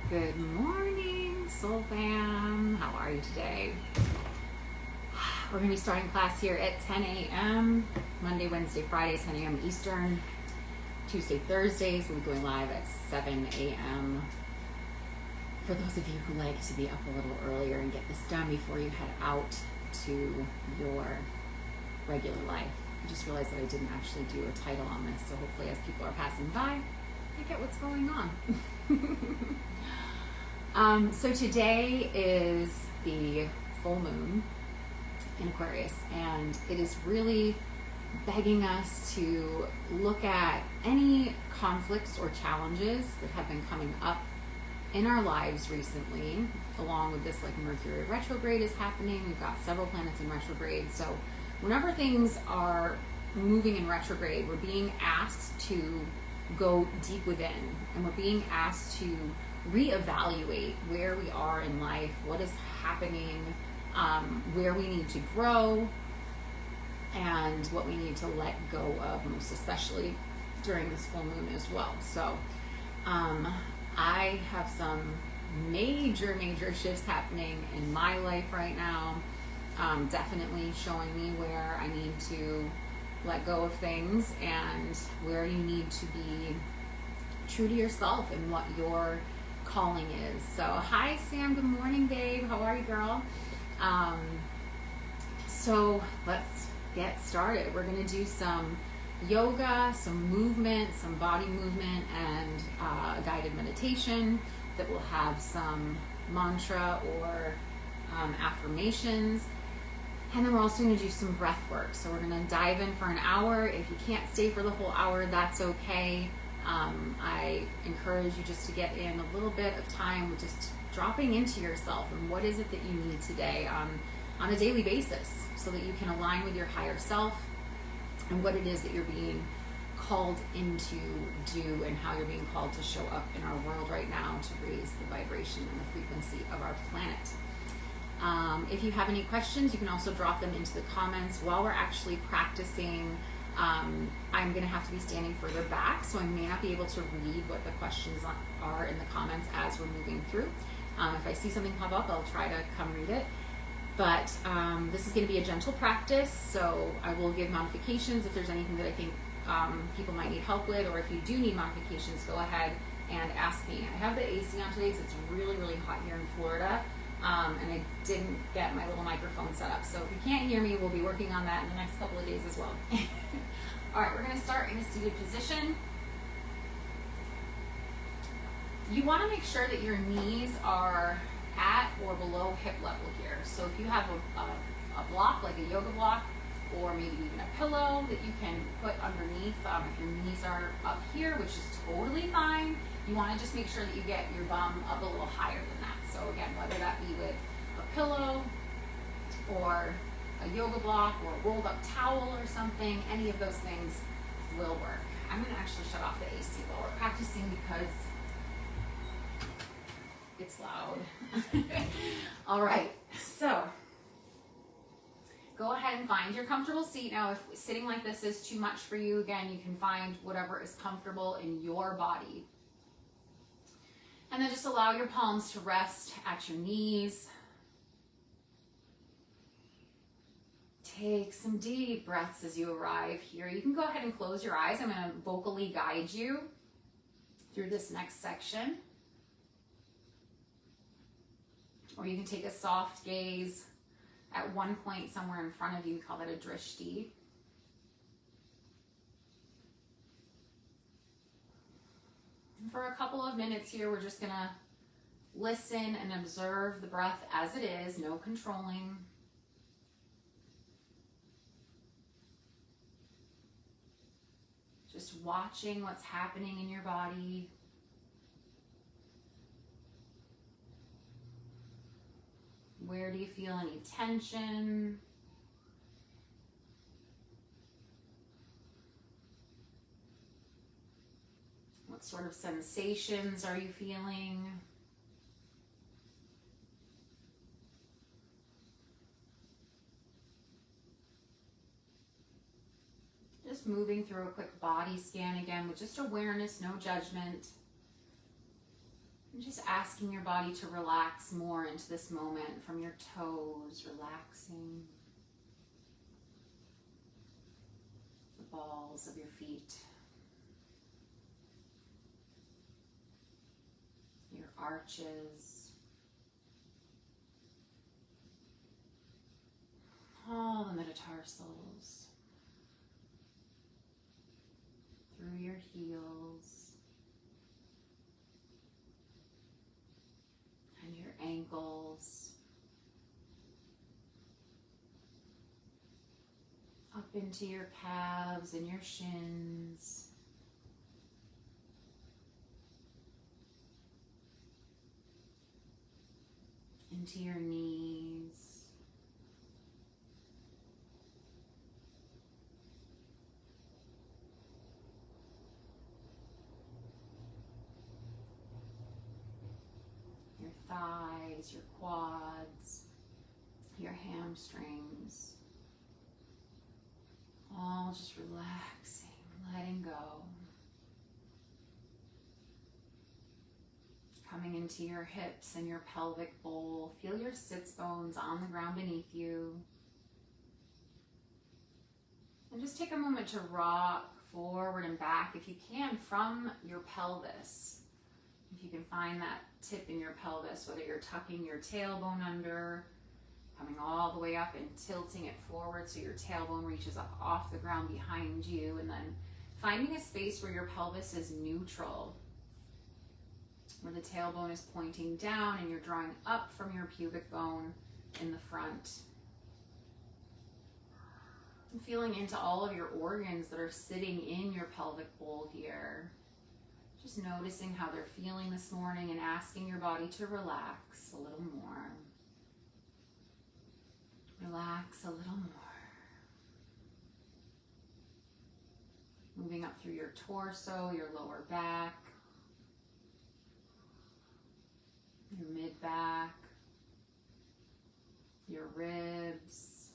Good morning, Soul Fam. How are you today? We're going to be starting class here at 10 a.m. Monday, Wednesday, Friday, 10 a.m. Eastern. Tuesday, Thursdays, we'll be going live at 7 a.m. For those of you who like to be up a little earlier and get this done before you head out to your regular life. I just realized that I didn't actually do a title on this, so hopefully as people are passing by, I get what's going on. So today is the full moon in Aquarius, and it is really begging us to look at any conflicts or challenges that have been coming up in our lives recently, along with this like Mercury retrograde is happening. We've got several planets in retrograde, so whenever things are moving in retrograde, we're being asked to go deep within, and we're being asked to reevaluate where we are in life, what is happening, where we need to grow, and what we need to let go of, most especially during this full moon as well. So I have some major shifts happening in my life right now, definitely showing me where I need to let go of things and where you need to be true to yourself and what your calling is. So hi Sam, good morning babe, how are you girl? So let's get started. We're going to do some yoga, some movement, some body movement, and a guided meditation that will have some mantra or affirmations. And then we're also going to do some breath work. So we're going to dive in for an hour. If you can't stay for the whole hour, that's okay. I encourage you just to get in a little bit of time with just dropping into yourself and what is it that you need today on a daily basis, so that you can align with your higher self and what it is that you're being called into do and how you're being called to show up in our world right now to raise the vibration and the frequency of our planet. If you have any questions, you can also drop them into the comments. While we're actually practicing, I'm going to have to be standing further back, so I may not be able to read what the questions are in the comments as we're moving through. If I see something pop up, I'll try to come read it. But this is going to be a gentle practice, so I will give modifications if there's anything that I think people might need help with, or if you do need modifications, go ahead and ask me. I have the AC on today because it's really hot here in Florida. And I didn't get my little microphone set up. So if you can't hear me, we'll be working on that in the next couple of days as well. All right, we're going to start in a seated position. You want to make sure that your knees are at or below hip level here. So if you have a block, like a yoga block, or maybe even a pillow that you can put underneath, if your knees are up here, which is totally fine, you want to just make sure that you get your bum up a little higher than that. So again, whether that be with a pillow or a yoga block or a rolled up towel or something, any of those things will work. I'm going to actually shut off the AC while we're practicing because it's loud. All right, so go ahead and find your comfortable seat. Now, if sitting like this is too much for you, again, you can find whatever is comfortable in your body. And then just allow your palms to rest at your knees. Take some deep breaths as you arrive here. You can go ahead and close your eyes. I'm going to vocally guide you through this next section. Or you can take a soft gaze at one point somewhere in front of you. We call that a drishti. For a couple of minutes here, we're just going to listen and observe the breath as it is, no controlling. Just watching what's happening in your body. Where do you feel any tension? What sort of sensations are you feeling? Just moving through a quick body scan again with just awareness, no judgment. And just asking your body to relax more into this moment, from your toes, relaxing the balls of your feet, your arches, all the metatarsals, through your heels and your ankles, up into your calves and your shins, into your knees, your thighs, your quads, your hamstrings, all just relaxing, letting go. Coming into your hips and your pelvic bowl. Feel your sits bones on the ground beneath you. And just take a moment to rock forward and back, if you can, from your pelvis. If you can find that tip in your pelvis, whether you're tucking your tailbone under, coming all the way up and tilting it forward so your tailbone reaches up off the ground behind you, and then finding a space where your pelvis is neutral, where the tailbone is pointing down and you're drawing up from your pubic bone in the front. And feeling into all of your organs that are sitting in your pelvic bowl here. Just noticing how they're feeling this morning and asking your body to relax a little more. Relax a little more. Moving up through your torso, your lower back, your mid-back, your ribs,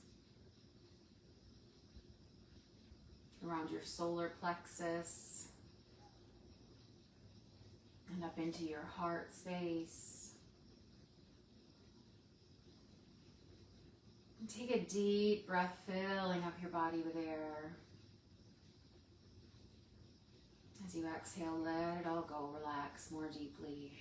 around your solar plexus, and up into your heart space. And take a deep breath, filling up your body with air. As you exhale, let it all go. Relax more deeply.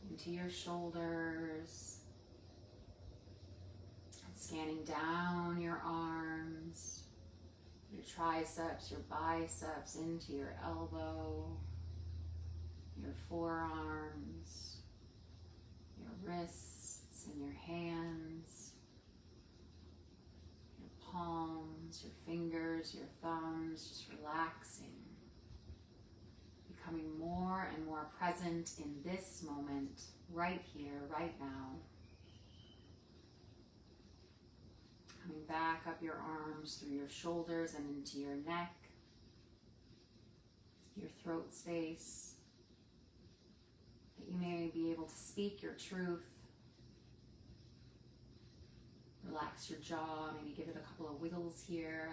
Into your shoulders. And scanning down your arms, your triceps, your biceps, into your elbow, your forearms, your wrists and your hands, your palms, your fingers, your thumbs, just relaxing, becoming more and more present in this moment, right here, right now. Coming back up your arms through your shoulders and into your neck, your throat space, that you may be able to speak your truth. Relax your jaw, maybe give it a couple of wiggles here.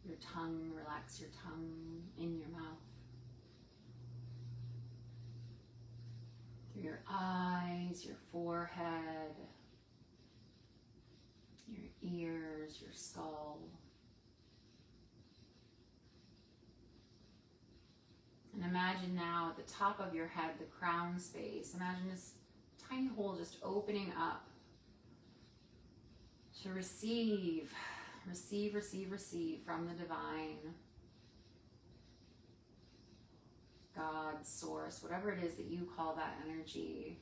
Your tongue, relax your tongue in your mouth. Through your eyes, your forehead, your ears, your skull. And imagine now at the top of your head, the crown space. Imagine this tiny hole just opening up to receive from the divine, God, source, whatever it is that you call that energy.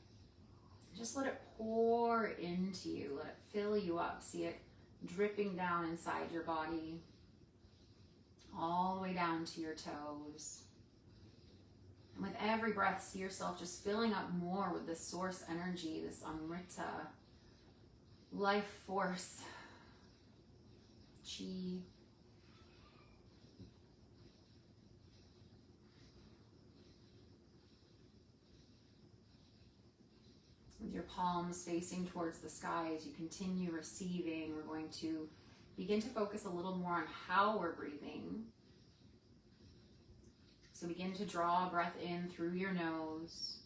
Just let it pour into you. Let it fill you up. See it dripping down inside your body, all the way down to your toes. And with every breath, see yourself just filling up more with this source energy, this Amrita, life force, chi. With your palms facing towards the sky as you continue receiving, we're going to begin to focus a little more on how we're breathing. So begin to draw a breath in through your nose.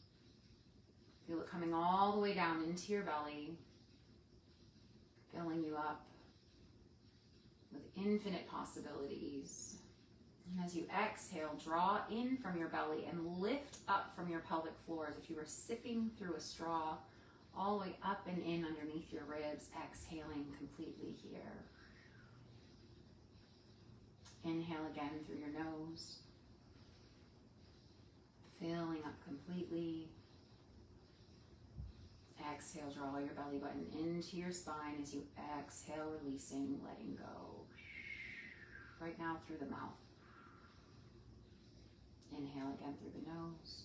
Feel it coming all the way down into your belly, filling you up with infinite possibilities. And as you exhale, draw in from your belly and lift up from your pelvic floor as if you were sipping through a straw, all the way up and in underneath your ribs, exhaling completely here. Inhale again through your nose, filling up completely. Exhale, draw your belly button into your spine as you exhale, releasing, letting go. Right now through the mouth. Inhale again through the nose.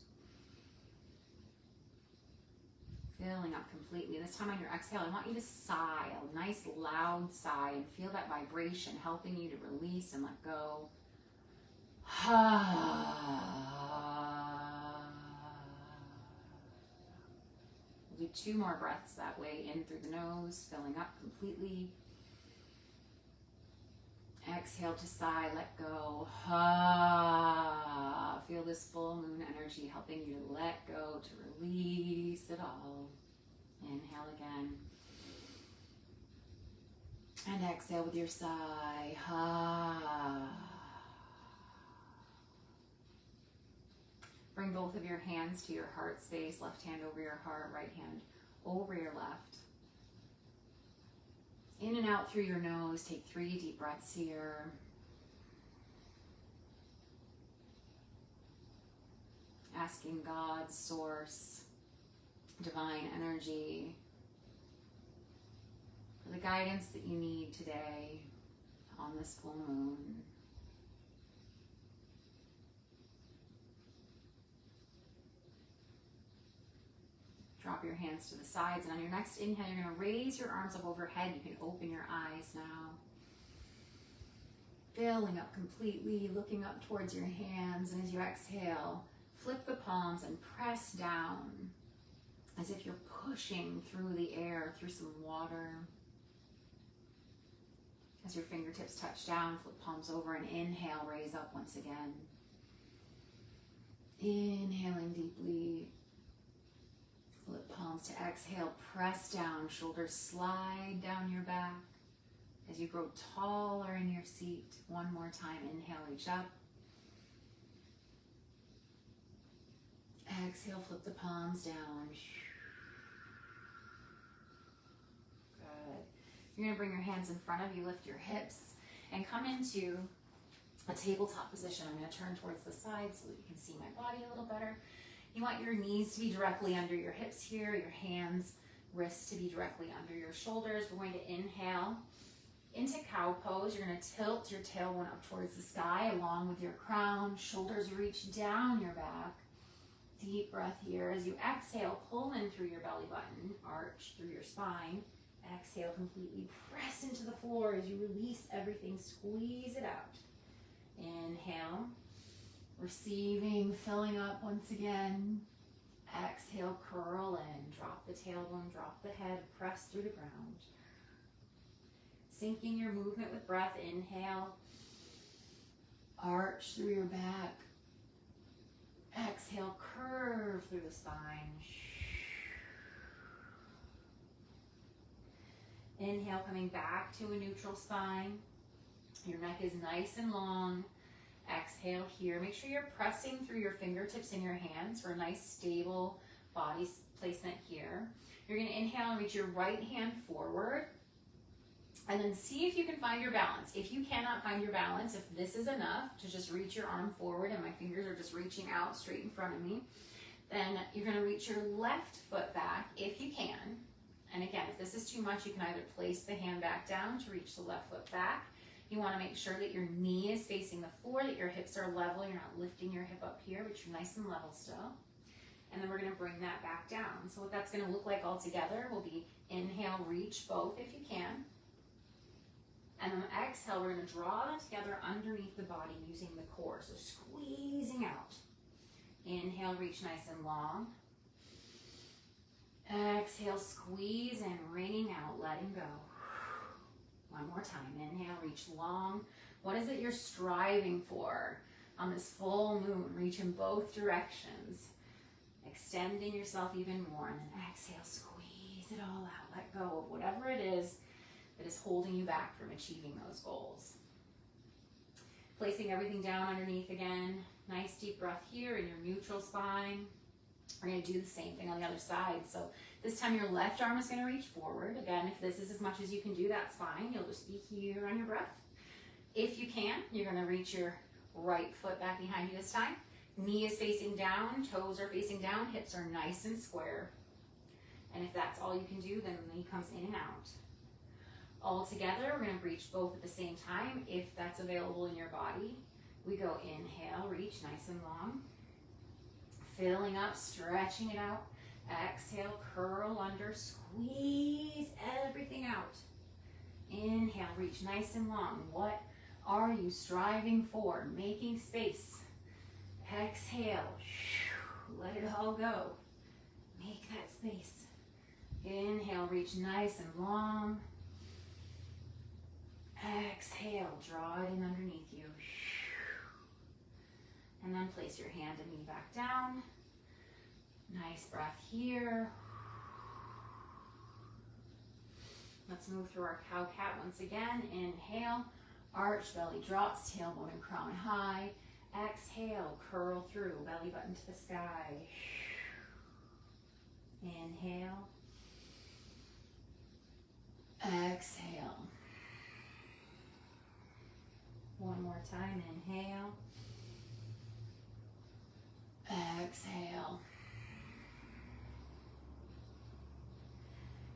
Filling up completely. This time on your exhale, I want you to sigh, a nice loud sigh, and feel that vibration helping you to release and let go. We'll do 2 more breaths that way, in through the nose, filling up completely. Exhale to sigh, let go. Feel this full moon energy helping you to let go, to release it all. Inhale again. And exhale with your sigh. Bring both of your hands to your heart space, left hand over your heart, right hand over your left. In and out through your nose, take 3 deep breaths here. Asking God, Source, Divine Energy, for the guidance that you need today on this full moon. Drop your hands to the sides, and on your next inhale, you're going to raise your arms up overhead. You can open your eyes now. Filling up completely, looking up towards your hands, and as you exhale, flip the palms and press down as if you're pushing through the air, through some water. As your fingertips touch down, flip palms over and inhale, raise up once again. Inhaling deeply. Flip palms to exhale, press down, shoulders slide down your back. As you grow taller in your seat, one more time, inhale, reach up. Exhale, flip the palms down. Good. You're gonna bring your hands in front of you, lift your hips, and come into a tabletop position. I'm gonna turn towards the side so that you can see my body a little better. You want your knees to be directly under your hips here, your hands, wrists to be directly under your shoulders. We're going to inhale into cow pose. You're going to tilt your tailbone up towards the sky along with your crown. Shoulders reach down your back. Deep breath here. As you exhale, pull in through your belly button, arch through your spine. Exhale, completely press into the floor as you release everything, squeeze it out. Inhale. Receiving, filling up once again. Exhale, curl in. Drop the tailbone, drop the head, press through the ground. Syncing your movement with breath. Inhale. Arch through your back. Exhale, curve through the spine. Inhale, coming back to a neutral spine. Your neck is nice and long. Exhale here. Make sure you're pressing through your fingertips in your hands for a nice stable body placement here. You're going to inhale and reach your right hand forward. And then see if you can find your balance. If you cannot find your balance, if this is enough to just reach your arm forward and my fingers are just reaching out straight in front of me, then you're going to reach your left foot back if you can. And again, if this is too much, you can either place the hand back down to reach the left foot back. You want to make sure that your knee is facing the floor, that your hips are level. You're not lifting your hip up here, but you're nice and level still. And then we're going to bring that back down. So what that's going to look like all together will be inhale, reach both if you can. And then exhale, we're going to draw them together underneath the body using the core. So squeezing out. Inhale, reach nice and long. Exhale, squeeze and wringing out, letting go. One more time. Inhale, reach long. What is it you're striving for on this full moon? Reach in both directions. Extending yourself even more. And then exhale, squeeze it all out. Let go of whatever it is that is holding you back from achieving those goals. Placing everything down underneath again. Nice deep breath here in your neutral spine. We're going to do the same thing on the other side. So this time your left arm is going to reach forward. Again, if this is as much as you can do, that's fine. You'll just be here on your breath. If you can, you're going to reach your right foot back behind you this time. Knee is facing down, toes are facing down, hips are nice and square. And if that's all you can do, then the knee comes in and out. All together, we're going to reach both at the same time if that's available in your body. We go inhale, reach nice and long. Filling up, stretching it out. Exhale, curl under, squeeze everything out. Inhale, reach nice and long. What are you striving for? Making space. Exhale, let it all go. Make that space. Inhale, reach nice and long. Exhale, draw it in underneath you. And then place your hand and knee back down. Nice breath here. Let's move through our cow-cat once again. Inhale, arch, belly drops, tailbone and crown high. Exhale, curl through, belly button to the sky. Inhale. Exhale. One more time, inhale. Exhale.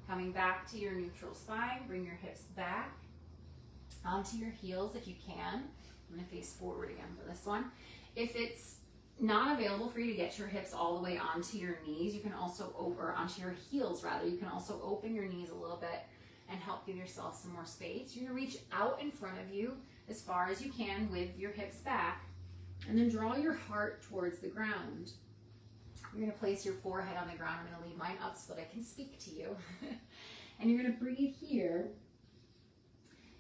Coming back to your neutral spine, bring your hips back onto your heels if you can. I'm going to face forward again for this one. If it's not available for you to get your hips all the way onto your knees, you can also, or onto your heels rather, you can also open your knees a little bit and help give yourself some more space. You're going to reach out in front of you as far as you can with your hips back, and then draw your heart towards the ground. You're going to place your forehead on the ground. I'm going to leave mine up so that I can speak to you. And you're going to breathe here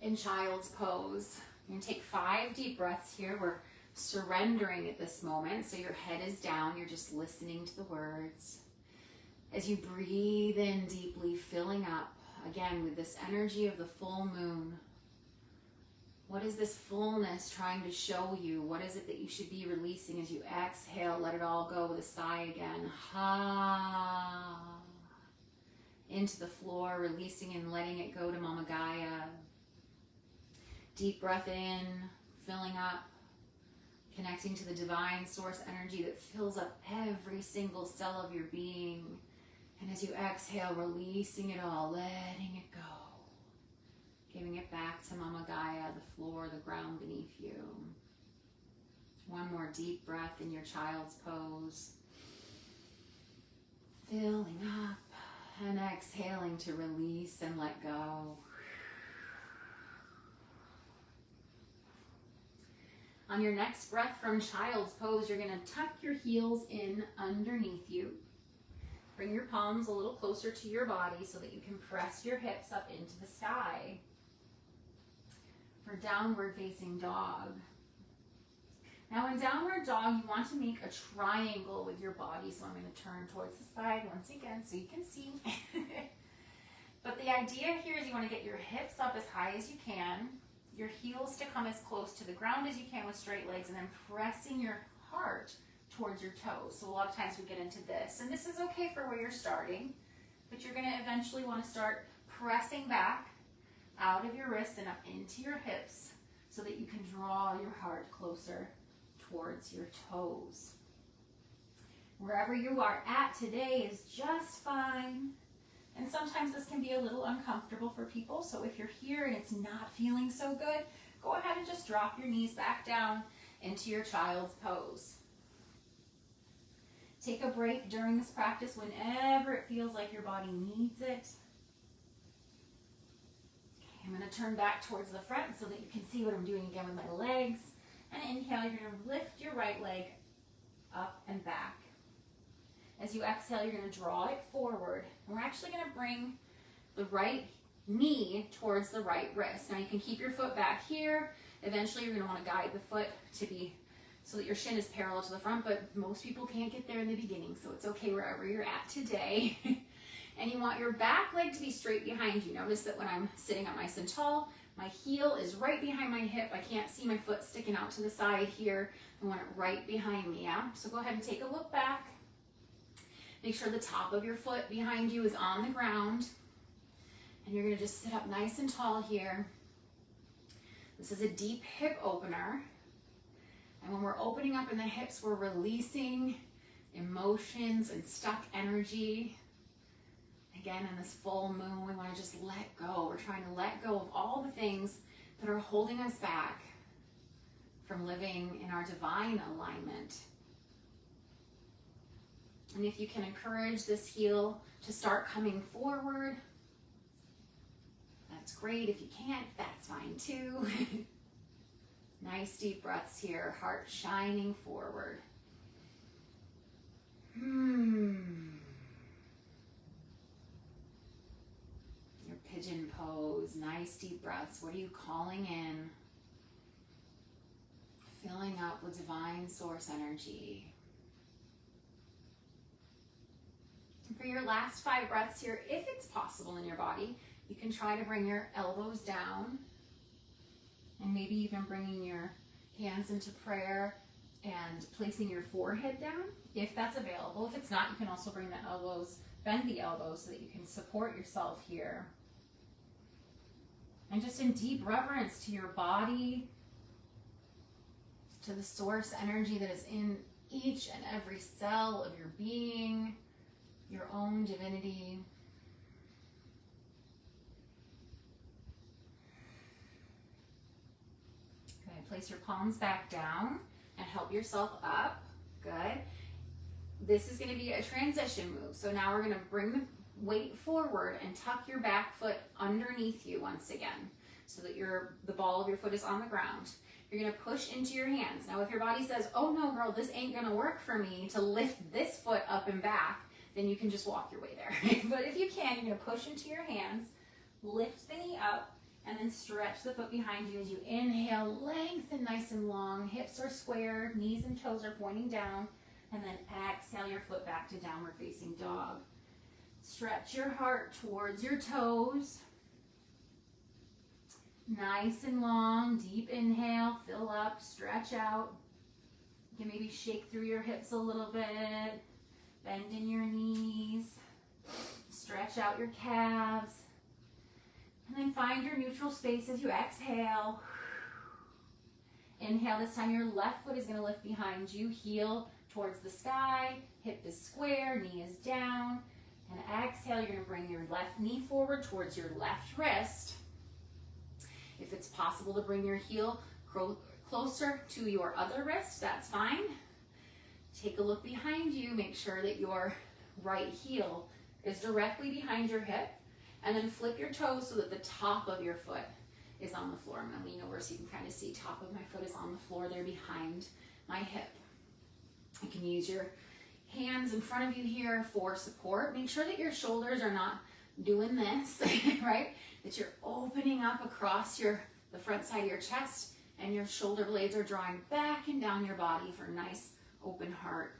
in child's pose. You're going to take 5 deep breaths here. We're surrendering at this moment. So your head is down. You're just listening to the words. As you breathe in deeply, filling up, again, with this energy of the full moon. What is this fullness trying to show you? What is it that you should be releasing as you exhale? Let it all go with a sigh again. Ha. Into the floor, releasing and letting it go to Mama Gaia. Deep breath in, filling up, connecting to the divine source energy that fills up every single cell of your being. And as you exhale, releasing it all, letting it go. Giving it back to Mama Gaia, the floor, the ground beneath you. One more deep breath in your child's pose. Filling up and exhaling to release and let go. On your next breath from child's pose, you're going to tuck your heels in underneath you. Bring your palms a little closer to your body so that you can press your hips up into the sky. For downward facing dog. Now in downward dog, you want to make a triangle with your body. So I'm going to turn towards the side once again so you can see. But the idea here is you want to get your hips up as high as you can, your heels to come as close to the ground as you can with straight legs, and then pressing your heart towards your toes. So a lot of times we get into this, and this is okay for where you're starting, but you're going to eventually want to start pressing back out of your wrists and up into your hips so that you can draw your heart closer towards your toes. Wherever you are at today is just fine. And sometimes this can be a little uncomfortable for people. So if you're here and it's not feeling so good, go ahead and just drop your knees back down into your child's pose. Take a break during this practice whenever it feels like your body needs it. I'm going to turn back towards the front so that you can see what I'm doing again with my legs. And inhale, you're going to lift your right leg up and back. As you exhale, you're going to draw it forward. And we're actually going to bring the right knee towards the right wrist. Now you can keep your foot back here. Eventually you're going to want to guide the foot to be so that your shin is parallel to the front, but most people can't get there in the beginning, so it's okay wherever you're at today. And you want your back leg to be straight behind you. Notice that when I'm sitting up nice and tall, my heel is right behind my hip. I can't see my foot sticking out to the side here. I want it right behind me, yeah? So go ahead and take a look back. Make sure the top of your foot behind you is on the ground. And you're gonna just sit up nice and tall here. This is a deep hip opener. And when we're opening up in the hips, we're releasing emotions and stuck energy. Again, in this full moon, we want to just let go. We're trying to let go of all the things that are holding us back from living in our divine alignment. And if you can encourage this heel to start coming forward, that's great. If you can't, that's fine too. Nice deep breaths here, heart shining forward. Your pigeon pose, nice deep breaths. What are you calling in? Filling up with divine source energy. And for your last 5 breaths here, if it's possible in your body, you can try to bring your elbows down and maybe even bringing your hands into prayer and placing your forehead down, if that's available. If it's not, you can also bring the elbows, bend the elbows so that you can support yourself here. And just in deep reverence to your body, to the source energy that is in each and every cell of your being, your own divinity. Good. Place your palms back down and help yourself up. Good. This is going to be a transition move. So now we're going to bring the weight forward and tuck your back foot underneath you once again so that the ball of your foot is on the ground. You're going to push into your hands. Now if your body says, oh no girl, this ain't going to work for me to lift this foot up and back, then you can just walk your way there. But if you can, you're going to push into your hands, lift the knee up, and then stretch the foot behind you as you inhale, lengthen nice and long, hips are square, knees and toes are pointing down, and then exhale your foot back to downward facing dog. Stretch your heart towards your toes. Nice and long, deep inhale, fill up, stretch out. You can maybe shake through your hips a little bit, bend in your knees, stretch out your calves, and then find your neutral space as you exhale. Inhale, this time your left foot is going to lift behind you, heel towards the sky, hip is square, knee is down, and exhale, you're going to bring your left knee forward towards your left wrist. If it's possible to bring your heel closer to your other wrist, that's fine. Take a look behind you, make sure that your right heel is directly behind your hip, and then flip your toes so that the top of your foot is on the floor. I'm going to lean over so you can kind of see top of my foot is on the floor there behind my hip. You can use your hands in front of you here for support. Make sure that your shoulders are not doing this, right? That you're opening up across the front side of your chest and your shoulder blades are drawing back and down your body for a nice open heart.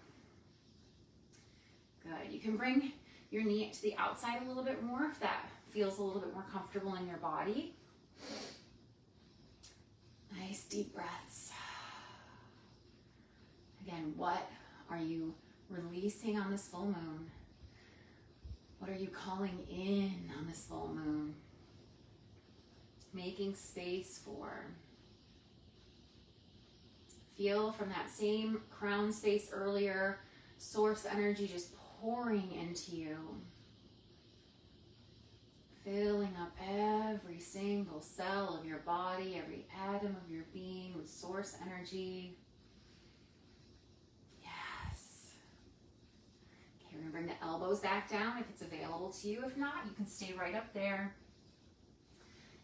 Good. You can bring your knee to the outside a little bit more if that feels a little bit more comfortable in your body. Nice deep breaths. Again, what are you releasing on this full moon? What are you calling in on this full moon? Making space for. Feel from that same crown space earlier, source energy just pouring into you. Filling up every single cell of your body, every atom of your being with source energy. Yes. Okay, we're going to bring the elbows back down if it's available to you. If not, you can stay right up there.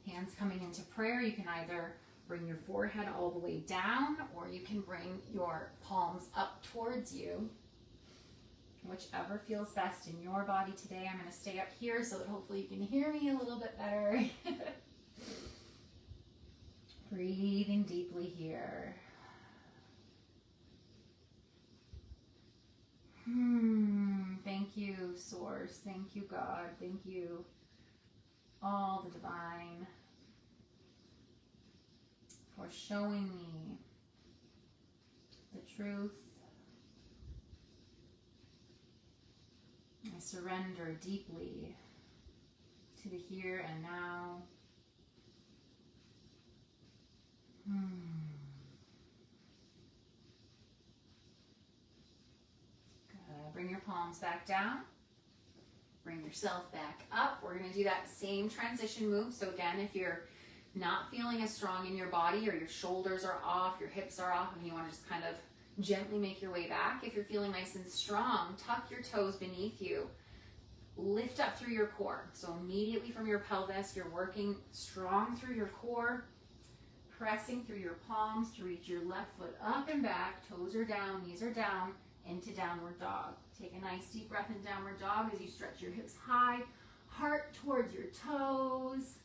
Hands coming into prayer. You can either bring your forehead all the way down or you can bring your palms up towards you. whichever feels best in your body today. I'm going to stay up here so that hopefully you can hear me a little bit better. Breathing deeply here. Thank you, Source. Thank you, God. Thank you, all the divine, for showing me the truth. I surrender deeply to the here and now. Good. Bring your palms back down. Bring yourself back up. We're going to do that same transition move. So again, if you're not feeling as strong in your body, or your shoulders are off, your hips are off, and you want to just kind of gently make your way back. If you're feeling nice and strong, tuck your toes beneath you. Lift up through your core. So immediately from your pelvis, you're working strong through your core, pressing through your palms to reach your left foot up and back. Toes are down, knees are down, into downward dog. Take a nice deep breath in downward dog as you stretch your hips high, heart towards your toes.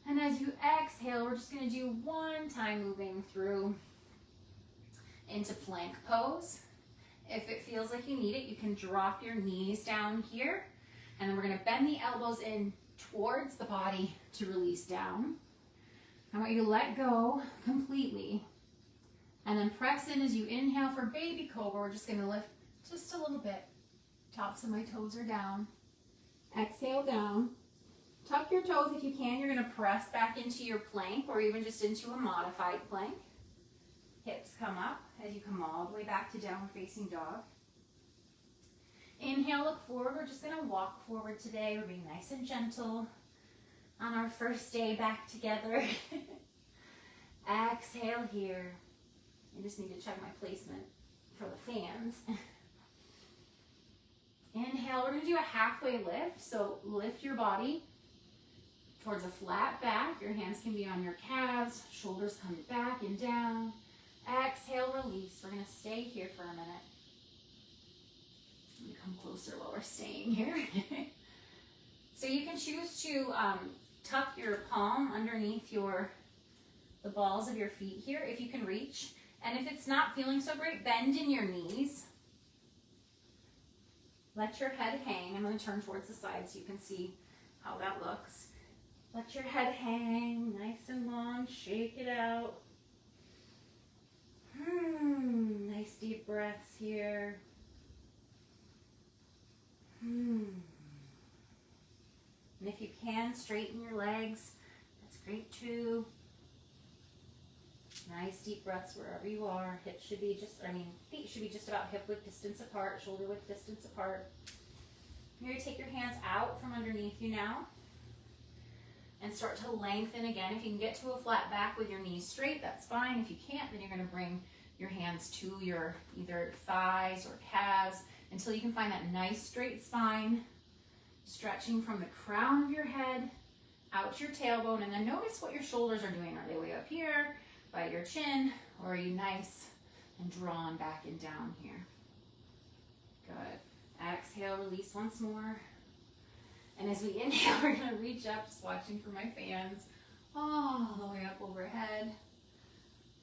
And as you exhale, we're just going to do one time moving through into plank pose. If it feels like you need it, you can drop your knees down here. And then we're going to bend the elbows in towards the body to release down. I want you to let go completely. And then press in as you inhale for baby cobra. We're just going to lift just a little bit. Tops of my toes are down. Exhale down. Tuck your toes if you can. You're going to press back into your plank, or even just into a modified plank. Hips come up as you come all the way back to downward facing dog. Inhale, look forward. We're just going to walk forward today. We're being nice and gentle on our first day back together. Exhale here. I just need to check my placement for the fans. Inhale, we're going to do a halfway lift. So lift your body towards a flat back. Your hands can be on your calves, shoulders come back and down. Exhale, release. We're going to stay here for a minute. Let me come closer while we're staying here. So you can choose to tuck your palm underneath the balls of your feet here if you can reach. And if it's not feeling so great, bend in your knees. Let your head hang. I'm going to turn towards the side so you can see how that looks. Let your head hang nice and long. Shake it out. Nice deep breaths here. And if you can, straighten your legs. That's great too. Nice deep breaths wherever you are. Hips should be feet should be just about hip width distance apart, shoulder width distance apart. You're going to take your hands out from underneath you now and start to lengthen again. If you can get to a flat back with your knees straight, that's fine. If you can't, then you're going to bring your hands to your either thighs or calves until you can find that nice straight spine, stretching from the crown of your head out your tailbone. And then notice what your shoulders are doing. Are they way up here by your chin, or are you nice and drawn back and down here? Good. Exhale, release once more. And as we inhale, we're going to reach up, just watching for my fans, all the way up overhead.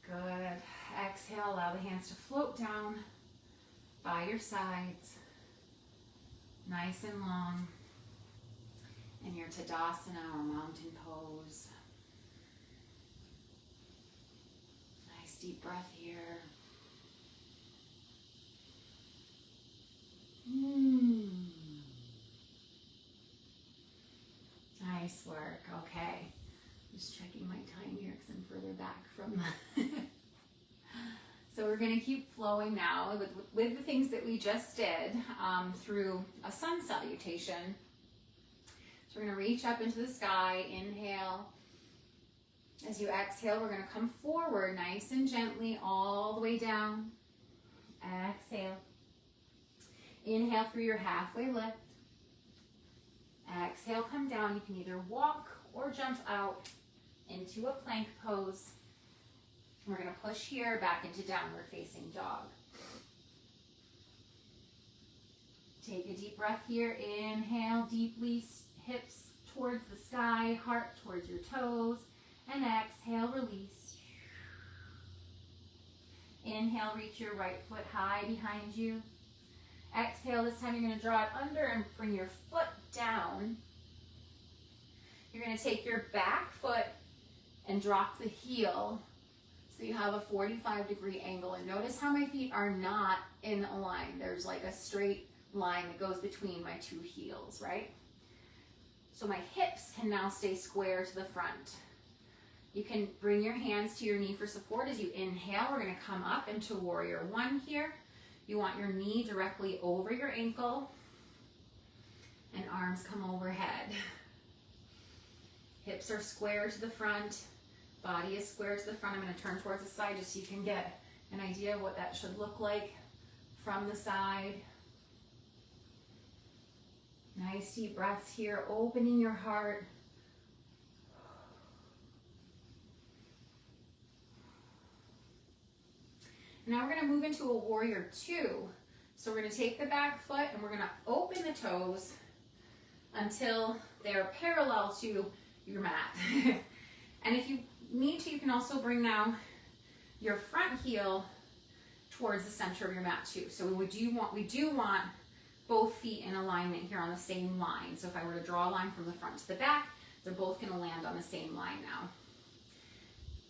Good. Exhale, allow the hands to float down by your sides, nice and long. And your Tadasana, or mountain pose. Nice deep breath here. Nice work. Okay. Just checking my time here because I'm further back from the... So we're going to keep flowing now with the things that we just did through a sun salutation. So we're going to reach up into the sky. Inhale. As you exhale, we're going to come forward nice and gently all the way down. Exhale. Inhale through your halfway lift. Exhale, come down. You can either walk or jump out into a plank pose. We're going to push here back into downward facing dog. Take a deep breath here. Inhale deeply, hips towards the sky, heart towards your toes. And exhale, release. Inhale, reach your right foot high behind you. Exhale, this time you're going to draw it under and bring your foot down. You're going to take your back foot and drop the heel so you have a 45-degree angle. And notice how my feet are not in a line. There's like a straight line that goes between my two heels, right? So my hips can now stay square to the front. You can bring your hands to your knee for support as you inhale. We're going to come up into warrior one here. You want your knee directly over your ankle and arms come overhead. Hips are square to the front. Body is square to the front. I'm going to turn towards the side just so you can get an idea of what that should look like from the side. Nice deep breaths here, opening your heart. Now we're going to move into a warrior two. So we're going to take the back foot and we're going to open the toes until they're parallel to your mat. And if you need to, you can also bring now your front heel towards the center of your mat too. So we do want both feet in alignment here on the same line. So if I were to draw a line from the front to the back, they're both going to land on the same line now.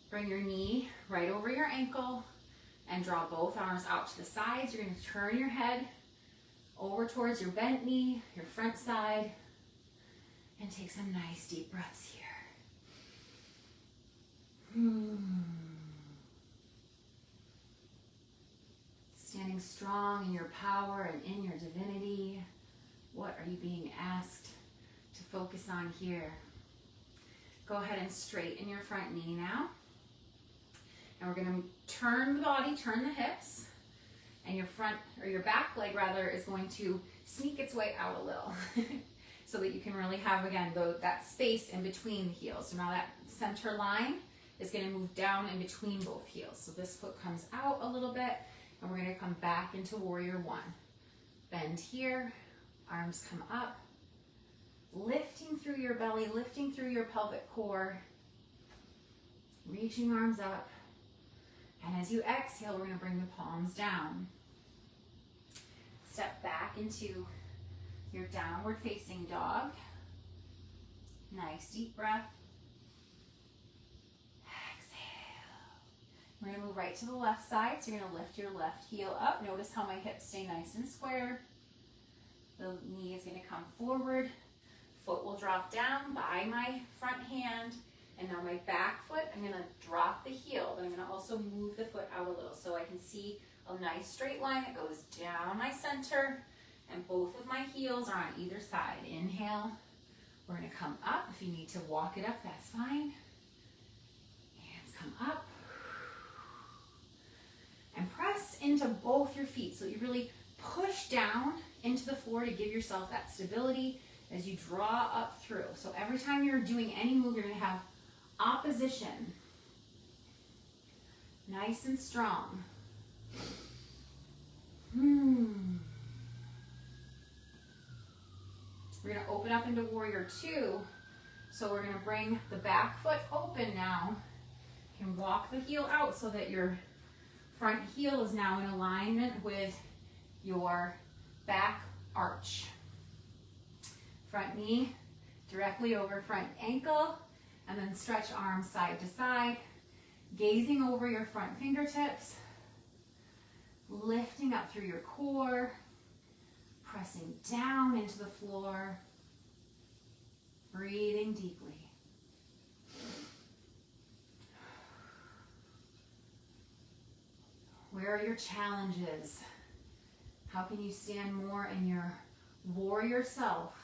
Bring your knee right over your ankle and draw both arms out to the sides. You're going to turn your head over towards your bent knee, your front side, and take some nice deep breaths here. Standing strong in your power and in your divinity. What are you being asked to focus on here? Go ahead and straighten your front knee now. And we're going to turn the body, turn the hips, and your front, or your back leg rather, is going to sneak its way out a little so that you can really have, again, that space in between the heels. So now that center line is going to move down in between both heels. So this foot comes out a little bit, and we're going to come back into warrior one. Bend here, arms come up, lifting through your belly, lifting through your pelvic core, reaching arms up. And as you exhale, we're going to bring the palms down. Step back into your downward facing dog. Nice deep breath. Exhale. We're going to move right to the left side. So you're going to lift your left heel up. Notice how my hips stay nice and square. The knee is going to come forward. Foot will drop down by my front hand. And now my back foot, I'm going to drop the heel, but I'm going to also move the foot out a little so I can see a nice straight line that goes down my center, and both of my heels are on either side. Inhale. We're going to come up. If you need to walk it up, that's fine. Hands come up. And press into both your feet so you really push down into the floor to give yourself that stability as you draw up through. So every time you're doing any move, you're going to have opposition. Nice and strong. We're going to open up into warrior two. So we're going to bring the back foot open now. You can walk the heel out so that your front heel is now in alignment with your back arch. Front knee directly over front ankle. And then stretch arms side to side, gazing over your front fingertips, lifting up through your core, pressing down into the floor, breathing deeply. Where are your challenges? How can you stand more in your warrior self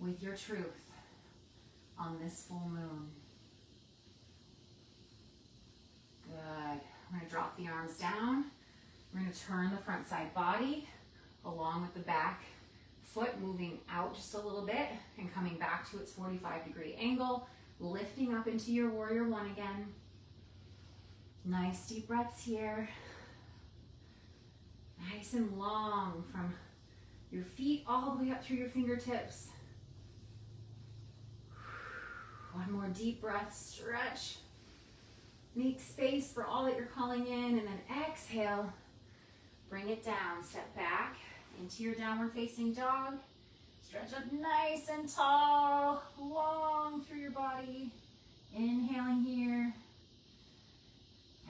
with your truth on this full moon? Good. We're going to drop the arms down. We're going to turn the front side body along with the back foot moving out just a little bit and coming back to its 45-degree angle, lifting up into your warrior one again. Nice deep breaths here. Nice and long from Your feet all the way up through your fingertips. One more deep breath, stretch. Make space for all that you're calling in, and then exhale. Bring it down, step back into your downward facing dog. Stretch up nice and tall, long through your body. Inhaling here,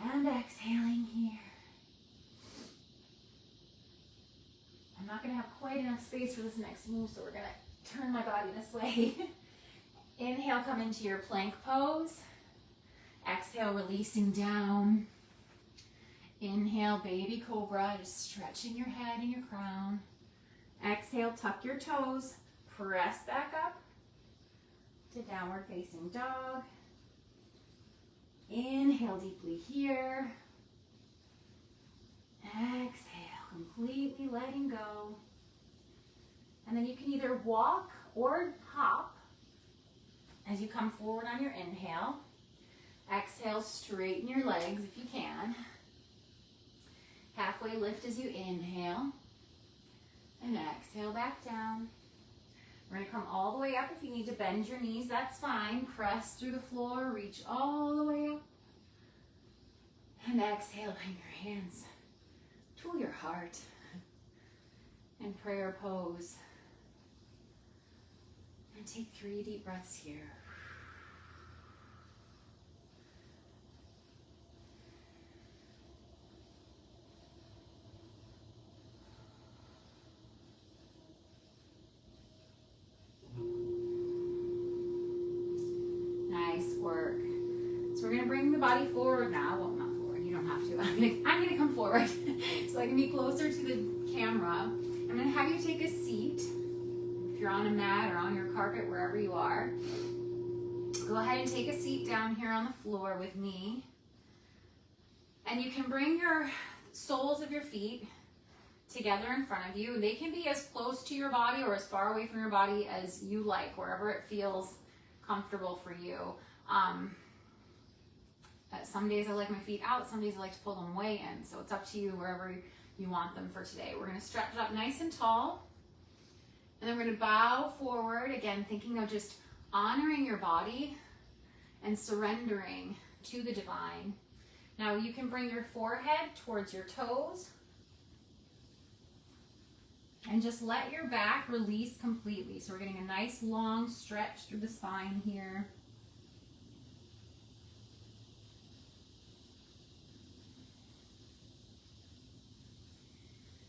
and exhaling here. I'm not gonna have quite enough space for this next move, so we're gonna turn my body this way. Inhale, come into your plank pose. Exhale, releasing down. Inhale, baby cobra, just stretching your head and your crown. Exhale, tuck your toes, press back up to downward facing dog. Inhale deeply here. Exhale, completely letting go. And then you can either walk or hop as you come forward on your inhale. Exhale, straighten your legs if you can. Halfway lift as you inhale. And exhale back down. We're going to come all the way up. If you need to bend your knees, that's fine. Press through the floor, reach all the way up. And exhale, bring your hands to your heart. And prayer pose. And take 3 deep breaths here. Nice work. So we're going to bring the body forward now. Well, not forward. You don't have to. I'm going to come forward so I can be closer to the camera. I'm going to have you take a seat. If you're on a mat or on your carpet, wherever you are, go ahead and take a seat down here on the floor with me. And you can bring your soles of your feet together in front of you. They can be as close to your body or as far away from your body as you like, wherever it feels comfortable for you. Some days I like my feet out, some days I like to pull them way in. So it's up to you wherever you want them for today. We're going to stretch up nice and tall. And then we're going to bow forward, again, thinking of just honoring your body and surrendering to the divine. Now you can bring your forehead towards your toes and just let your back release completely. So we're getting a nice long stretch through the spine here.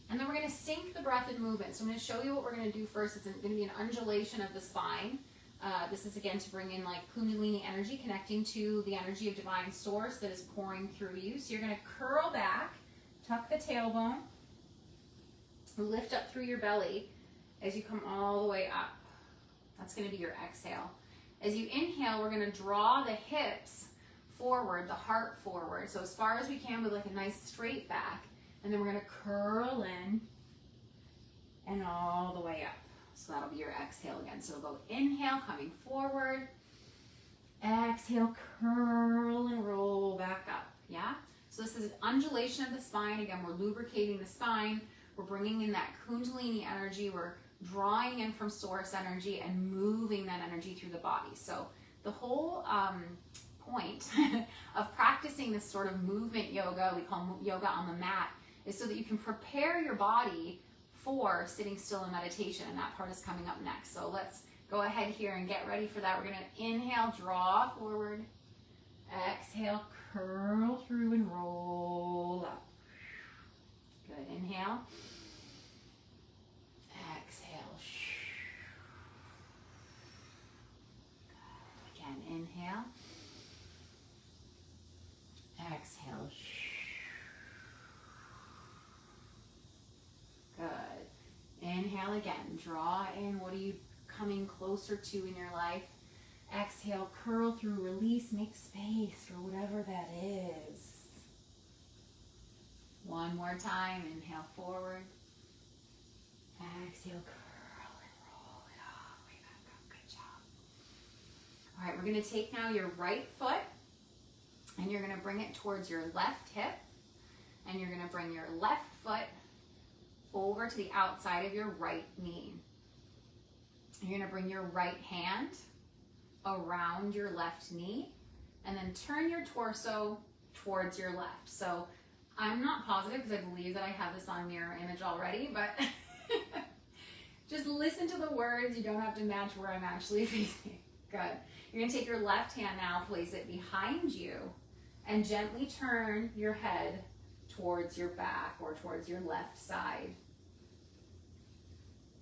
And then we're going to sync the breath and movement. So I'm going to show you what we're going to do first. It's going to be an undulation of the spine. This is again to bring in like Kundalini energy, connecting to the energy of divine source that is pouring through you. So you're going to curl back, tuck the tailbone, lift up through your belly as you come all the way up. That's going to be your exhale. As you inhale, we're going to draw the hips forward, the heart forward. So as far as we can with like a nice straight back. And then we're going to curl in and all the way up. So that'll be your exhale again. So we'll go inhale, coming forward. Exhale, curl and roll back up. Yeah? So this is an undulation of the spine. Again, we're lubricating the spine. We're bringing in that Kundalini energy. We're drawing in from source energy and moving that energy through the body. So the whole point of practicing this sort of movement yoga, we call yoga on the mat, is so that you can prepare your body for sitting still in meditation, and that part is coming up next. So let's go ahead here and get ready for that. We're going to inhale, draw forward. Exhale, curl through and roll up. Good. Inhale. Exhale. Good. Again, inhale. Exhale. Good. Inhale again. Draw in. What are you coming closer to in your life? Exhale, curl through, release, make space for whatever that is. One more time. Inhale forward. Exhale, curl and roll it all the way back up. Good job. All right, we're going to take now your right foot and you're going to bring it towards your left hip, and you're going to bring your left foot over to the outside of your right knee. You're gonna bring your right hand around your left knee and then turn your torso towards your left. So I'm not positive because I believe that I have this on mirror image already, but just listen to the words. You don't have to match where I'm actually facing. Good. You're gonna take your left hand now, place it behind you, and gently turn your head towards your back or towards your left side.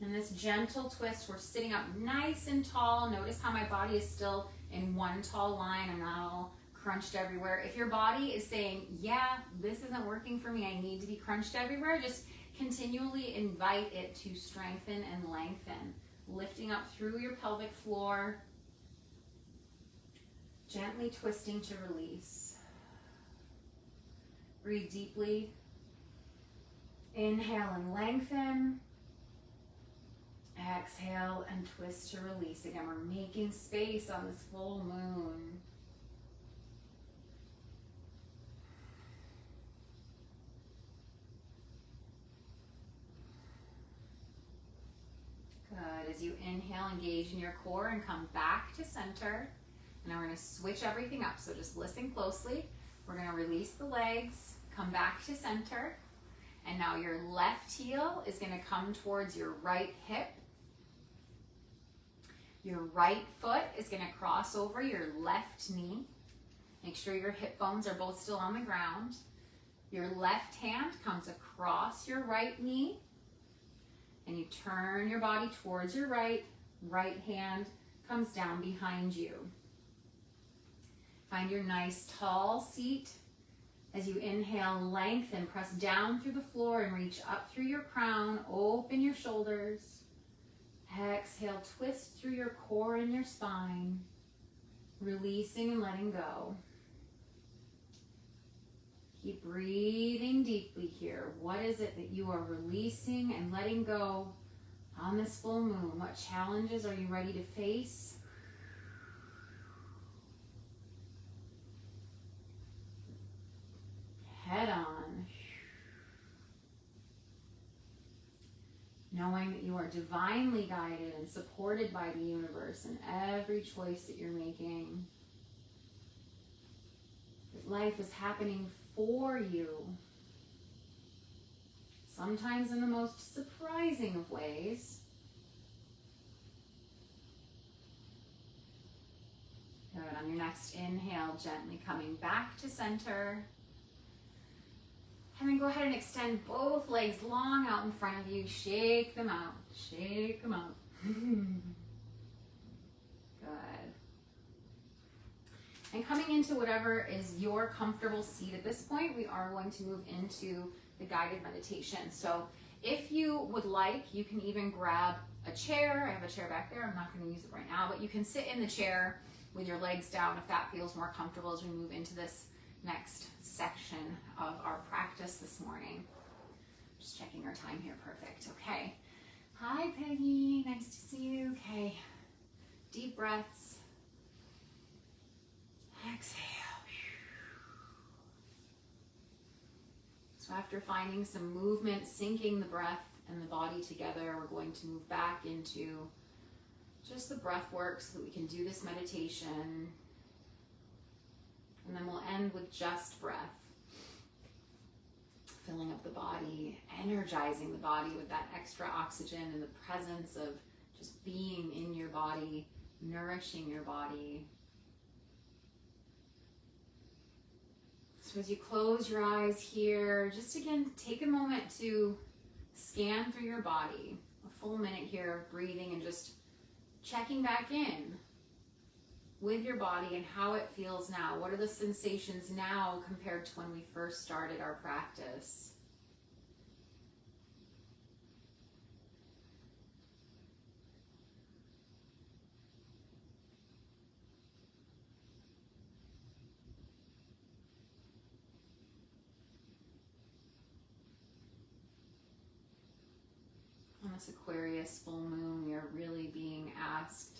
And this gentle twist, we're sitting up nice and tall. Notice how my body is still in one tall line. I'm not all crunched everywhere. If your body is saying, yeah, this isn't working for me, I need to be crunched everywhere, just continually invite it to strengthen and lengthen. Lifting up through your pelvic floor, gently twisting to release. Breathe deeply. Inhale and lengthen. Exhale and twist to release. Again, we're making space on this full moon. Good. As you inhale, engage in your core and come back to center. And now we're going to switch everything up. So just listen closely. We're going to release the legs, come back to center. And now your left heel is going to come towards your right hip. Your right foot is going to cross over your left knee. Make sure your hip bones are both still on the ground. Your left hand comes across your right knee. And you turn your body towards your right. Right hand comes down behind you. Find your nice tall seat. As you inhale, lengthen, press down through the floor and reach up through your crown. Open your shoulders. Exhale, twist through your core and your spine, releasing and letting go. Keep breathing deeply here. What is it that you are releasing and letting go on this full moon? What challenges are you ready to face? Head on. Knowing that you are divinely guided and supported by the universe in every choice that you're making. That life is happening for you. Sometimes in the most surprising of ways. Good. On your next inhale, gently coming back to center. And then go ahead and extend both legs long out in front of you. Shake them out. Shake them out. Good. And coming into whatever is your comfortable seat at this point, we are going to move into the guided meditation. So if you would like, you can even grab a chair. I have a chair back there. I'm not going to use it right now, but you can sit in the chair with your legs down if that feels more comfortable as we move into this next section of our practice this morning. Just checking our time here. Perfect. Okay. Hi, Peggy. Nice to see you. Okay. Deep breaths. Exhale. So after finding some movement, syncing the breath and the body together, we're going to move back into just the breath work so that we can do this meditation. And then we'll end with just breath. Filling up the body, energizing the body with that extra oxygen and the presence of just being in your body, nourishing your body. So as you close your eyes here, just again, take a moment to scan through your body. A full minute here of breathing and just checking back in with your body and how it feels now. What are the sensations now compared to when we first started our practice? On this Aquarius full moon, we are really being asked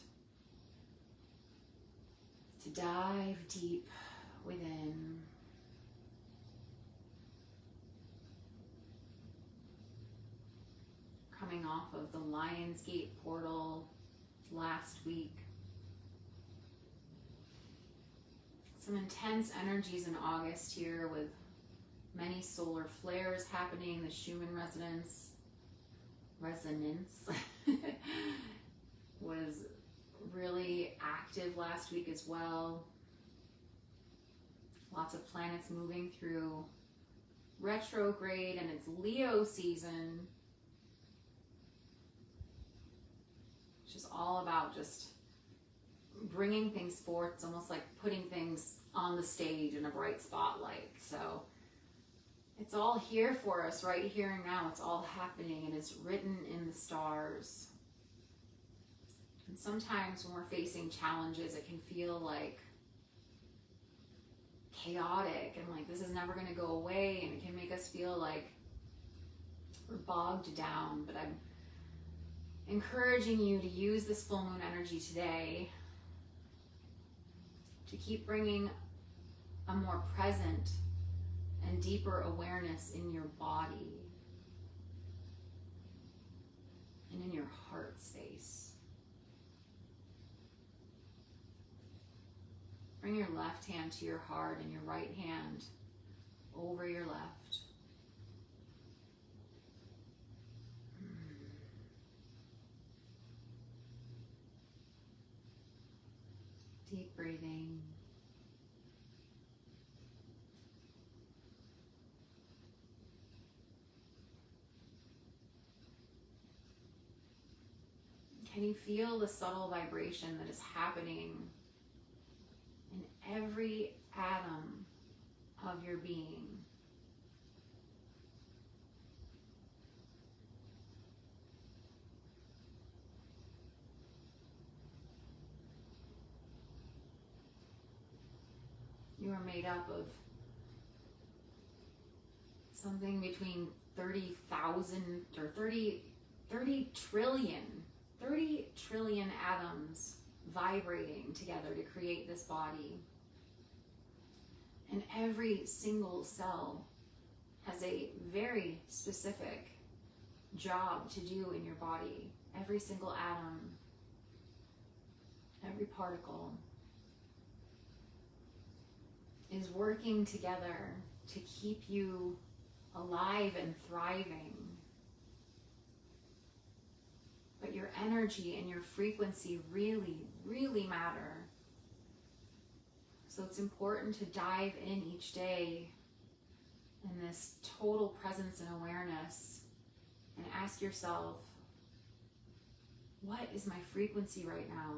to dive deep within. coming off of the Lionsgate portal last week. Some intense energies in August here with many solar flares happening. The Schumann resonance was really active last week as well. Lots of planets moving through retrograde, and it's Leo season, which is all about just bringing things forth. It's almost like putting things on the stage in a bright spotlight. So it's all here for us right here and now. It's all happening, and it's written in the stars. And sometimes when we're facing challenges, it can feel like chaotic and like this is never going to go away, and it can make us feel like we're bogged down. But I'm encouraging you to use this full moon energy today to keep bringing a more present and deeper awareness in your body and in your heart space. Bring your left hand to your heart and your right hand over your left. Deep breathing. Can you feel the subtle vibration that is happening in every atom of your being? You are made up of something between 30,000 or 30 trillion atoms vibrating together to create this body. And every single cell has a very specific job to do in your body. Every single atom, every particle is working together to keep you alive and thriving. But your energy and your frequency really, really matter. So it's important to dive in each day in this total presence and awareness and ask yourself, what is my frequency right now?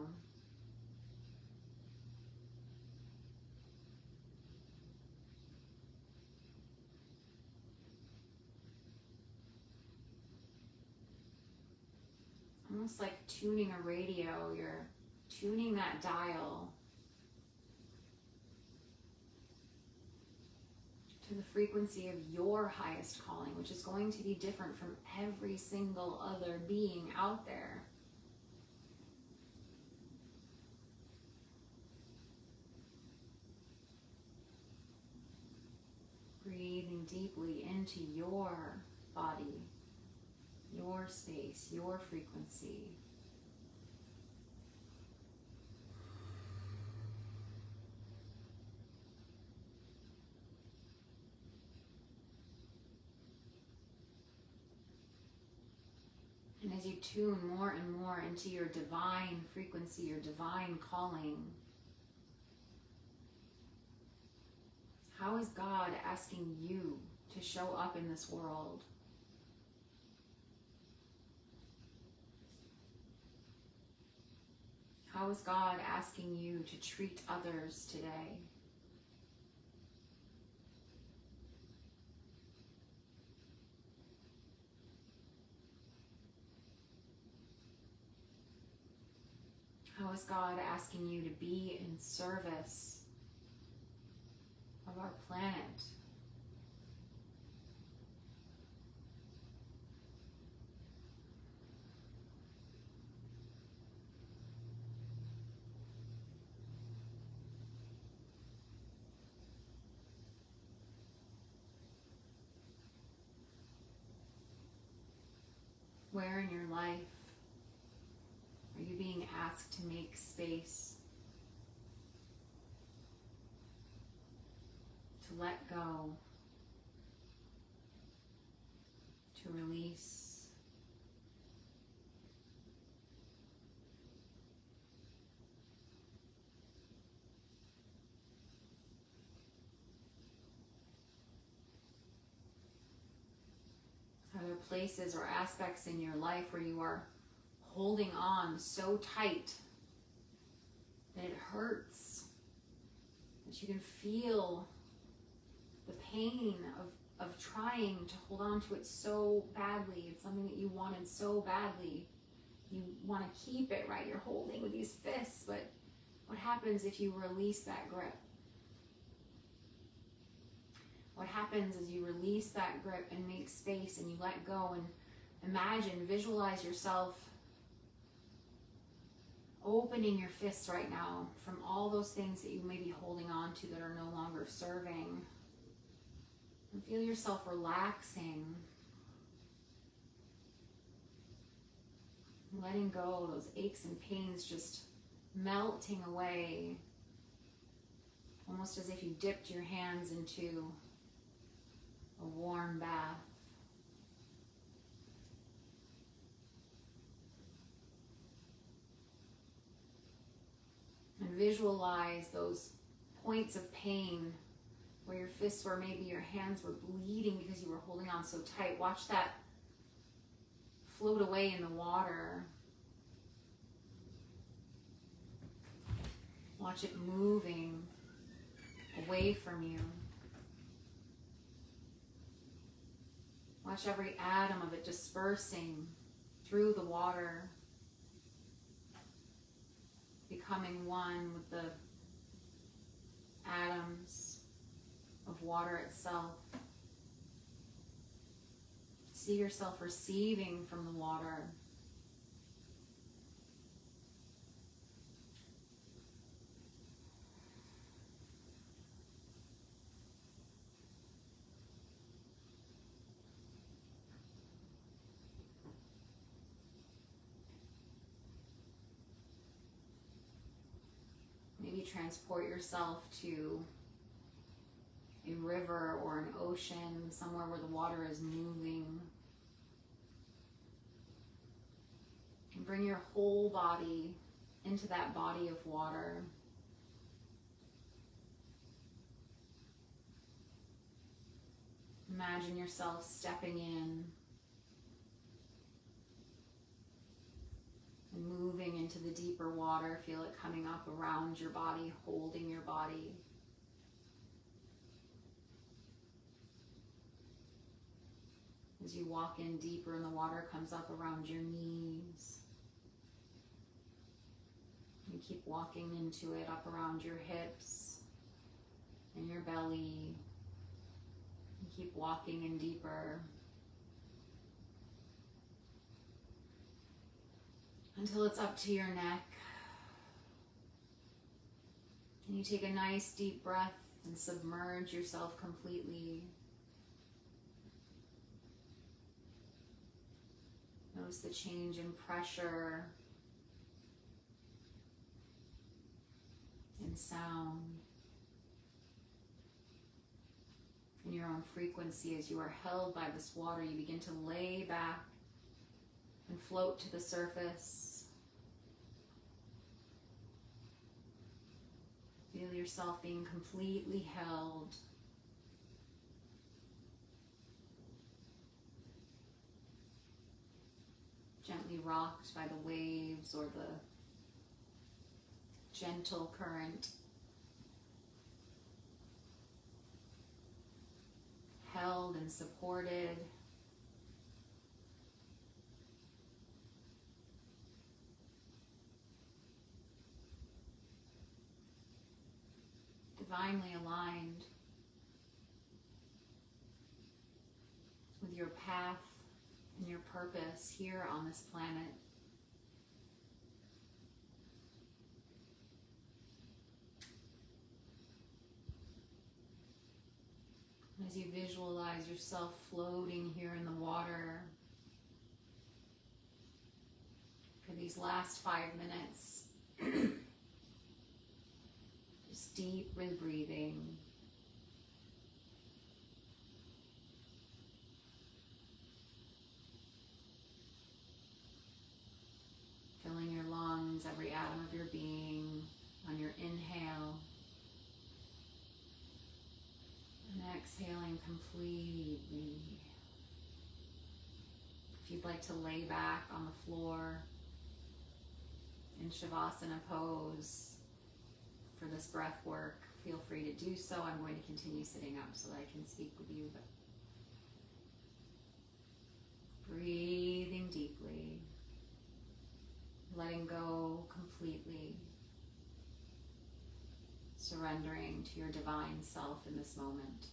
Almost like tuning a radio, you're tuning that dial to the frequency of your highest calling, which is going to be different from every single other being out there. Breathing deeply into your body, your space, your frequency. And as you tune more and more into your divine frequency, your divine calling, how is God asking you to show up in this world? How is God asking you to treat others today? How is God asking you to be in service of our planet? where in your life are you being asked to make space, to let go, to release? Are there places or aspects in your life where you are holding on so tight that it hurts, that you can feel the pain of trying to hold on to it so badly? It's something that you wanted so badly. You want to keep it, right? You're holding with these fists, but what happens if you release that grip? What happens is you release that grip and make space and you let go, and imagine, visualize yourself opening your fists right now from all those things that you may be holding on to that are no longer serving. And feel yourself relaxing, letting go, those aches and pains just melting away, almost as if you dipped your hands into a warm bath. And visualize those points of pain where your fists were, maybe your hands were bleeding because you were holding on so tight. Watch that float away in the water. Watch it moving away from you. Watch every atom of it dispersing through the water, becoming one with the atoms of water itself. See yourself receiving from the water. Maybe transport yourself to a river or an ocean, somewhere where the water is moving. And bring your whole body into that body of water. Imagine yourself stepping in and moving into the deeper water. Feel it coming up around your body, holding your body. As you walk in deeper and the water comes up around your knees. You keep walking into it up around your hips and your belly. You keep walking in deeper until it's up to your neck. And you take a nice deep breath and submerge yourself completely. Notice the change in pressure and sound in your own frequency. As you are held by this water, you begin to lay back and float to the surface. Feel yourself being completely held. Gently rocked by the waves or the gentle current. Held and supported. Divinely aligned with your path and your purpose here on this planet. As you visualize yourself floating here in the water, for these last 5 minutes. Just deeply breathing. Filling your lungs, every atom of your being on your inhale. And exhaling completely. If you'd like to lay back on the floor in Shavasana pose for this breath work, feel free to do so. I'm going to continue sitting up so that I can speak with you. But breathing deeply, letting go completely, surrendering to your divine self in this moment.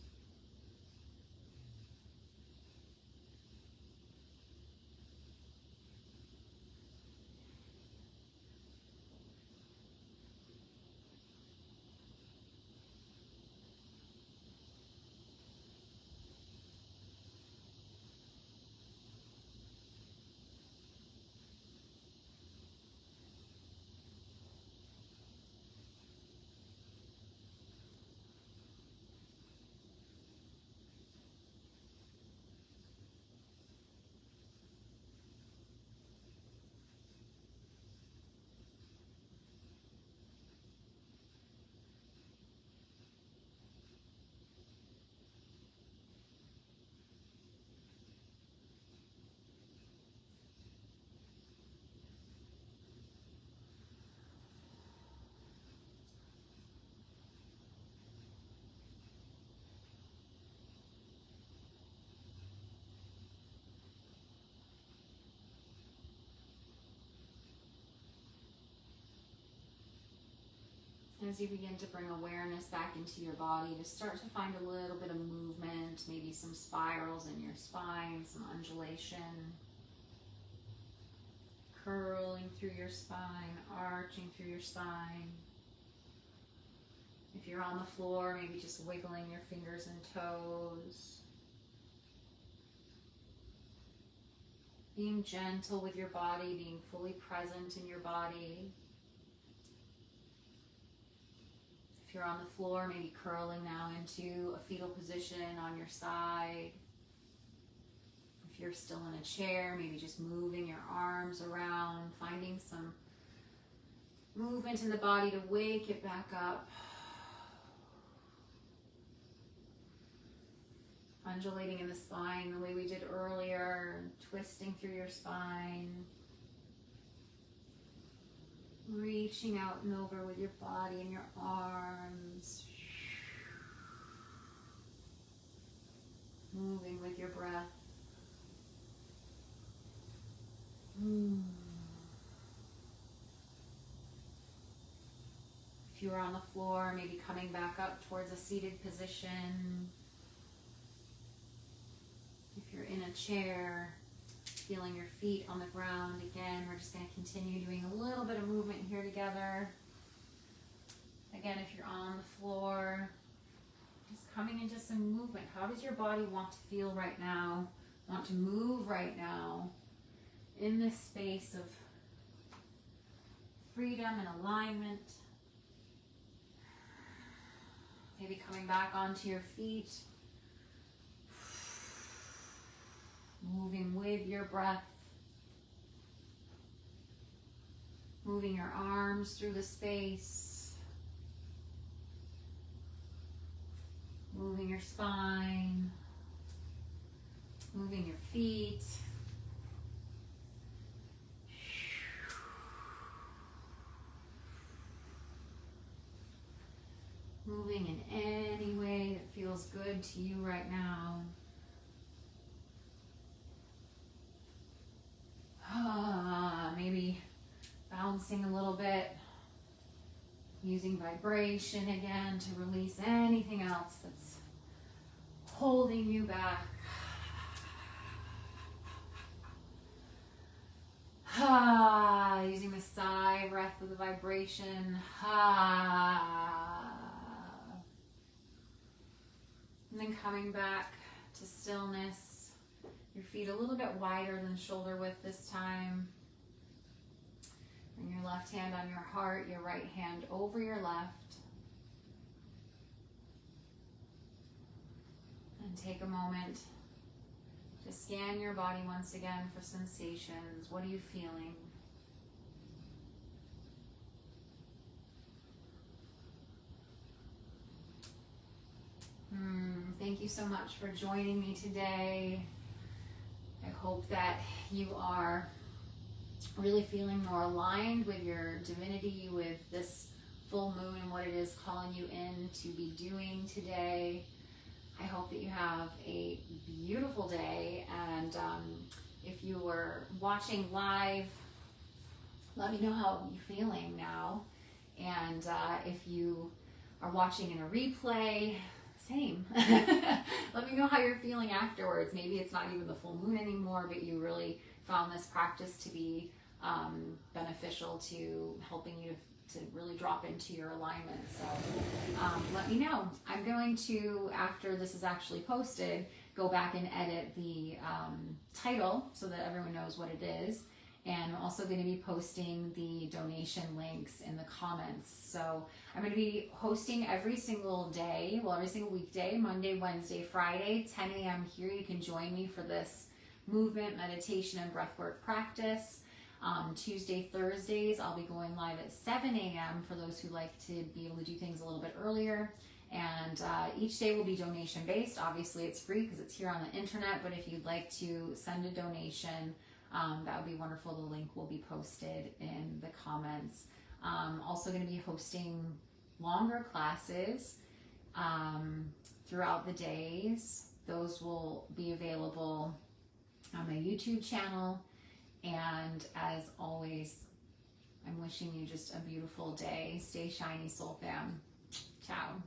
As you begin to bring awareness back into your body, to start to find a little bit of movement, maybe some spirals in your spine, some undulation, curling through your spine, arching through your spine. If you're on the floor, maybe just wiggling your fingers and toes. Being gentle with your body, being fully present in your body. If you're on the floor, maybe curling now into a fetal position on your side. If you're still in a chair, maybe just moving your arms around, finding some movement in the body to wake it back up. Undulating in the spine the way we did earlier, twisting through your spine. Reaching out and over with your body and your arms. Moving with your breath. If you're on the floor, maybe coming back up towards a seated position. If you're in a chair, feeling your feet on the ground. Again, we're just going to continue doing a little bit of movement here together. Again, if you're on the floor, just coming into some movement. How does your body want to feel right now? Want to move right now in this space of freedom and alignment? Maybe coming back onto your feet. Moving with your breath. Moving your arms through the space. Moving your spine. Moving your feet. Moving in any way that feels good to you right now. Maybe bouncing a little bit, using vibration again to release anything else that's holding you back. Using the sigh breath with the vibration. And then coming back to stillness. Your feet a little bit wider than shoulder width this time. And your left hand on your heart, your right hand over your left. And take a moment to scan your body once again for sensations. What are you feeling? Thank you so much for joining me today. I hope that you are really feeling more aligned with your divinity, with this full moon and what it is calling you in to be doing today. I hope that you have a beautiful day, and if you were watching live, let me know how you're feeling now. And if you are watching in a replay, same. Let me know how you're feeling afterwards. Maybe it's not even the full moon anymore, but you really found this practice to be beneficial to helping you to really drop into your alignment. So let me know. I'm going to, after this is actually posted, go back and edit the title so that everyone knows what it is. And I'm also going to be posting the donation links in the comments. So I'm going to be hosting every single day, well, every single weekday, Monday, Wednesday, Friday, 10 a.m. here. You can join me for this movement, meditation, and breathwork practice. Tuesday, Thursdays, I'll be going live at 7 a.m. for those who like to be able to do things a little bit earlier. And each day will be donation based. Obviously, it's free because it's here on the internet, but if you'd like to send a donation, that would be wonderful. The link will be posted in the comments. Also going to be hosting longer classes throughout the days. Those will be available on my YouTube channel. And as always, I'm wishing you just a beautiful day. Stay shiny, Soul Fam. Ciao.